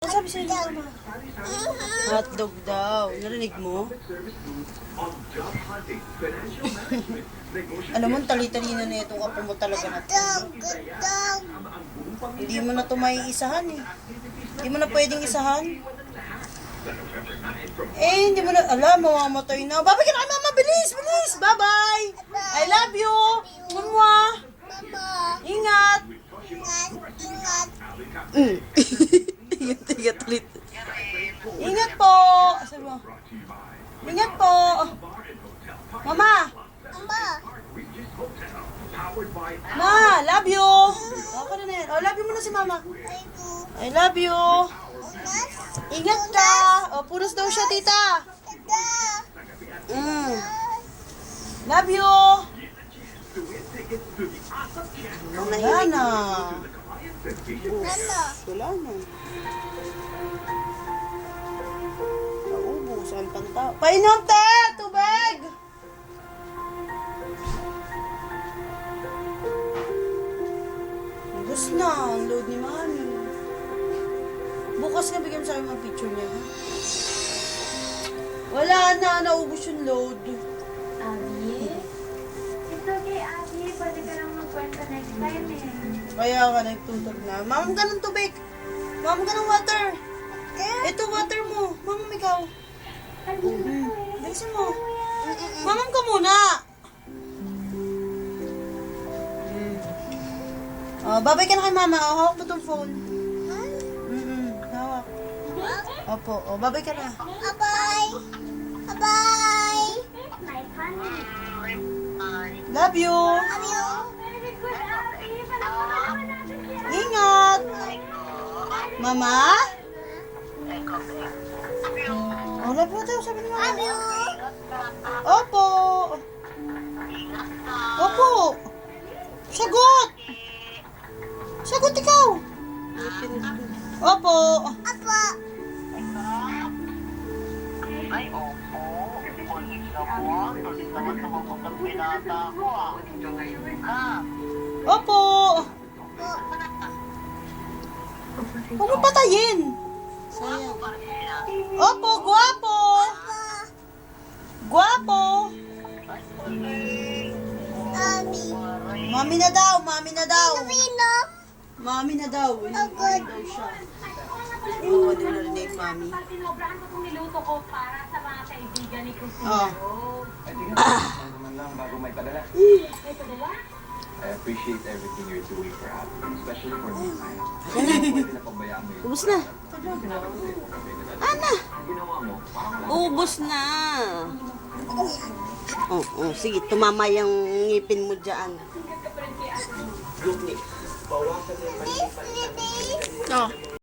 Ano sabi sa'yo ni mama? Hotdog daw. Narinig mo? Alam mo, tali-talina na itong apo mo talaga na. Hindi mo na ito may isahan eh. Hindi mo na pwedeng isahan. Eh, hindi mo na, alam, mamamatay na. Babay ka na kay mama, bilis, bilis. Bye-bye. I love you. Mama. Ingat. Ingat ulit. Ingat po. Sabi mo. Ingat po. Mama. Ma, love you. Okay na yan. Oh, love you muna si mama. I love you. Ingat ka. Oh, punas daw siya, tita. Love you. Wala na. Wala na. Naubos ang panta. Painom, te! Tubig! Ubus na ang load ni mami. Bukas nga bigyan mo sa akin mga picture niya. Ha? Wala na. Naubos yung load. Abby? It's okay, Abby. Pwede ka lang magkwenta next time eh. Kaya ka nagtutog na. Mamam ka ng tubig. Mamam ka ng water. Ito water mo. Mamam ikaw. Bilisan mo. Mamam ka muna. Oh, babay ka na kay mama. Oh, hawak mo tong phone. Hawak. Opo. Oh, babay ka na. Bye! Bye! My honey. Love you. Love you. Very good, Abby. Palakpakan naman natin siya. Ingat. Mama? Oh, love you daw. Sabi ni mama. Love you. Opo. Opo. Sagot. Sagot ikaw. Opo. Apa. Ay, opo. Polis ako. Polis naman tumapag ng pinata ko, ah. Ha? Opo. Huwag mo patayin. Sayang. Opo, guwapo. Guwapo. Abby. Mami na daw, mami na daw. Pinom. Mami na daw. Agad. daw siya. Oo, hindi mo narinig, mami. Tinobrahan ko itong niluto ko para sa mga kaibigan ni Christine. Oh. naman lang bago may padala. I appreciate everything you're doing for Abby, especially for me. Pwede na pabayaan mo yun. Ubus na. Ana. Ginawa mo, Ubus na. Oo, sige, tumama yung ngipin mo dyan. bawasan mo yung This. Oh.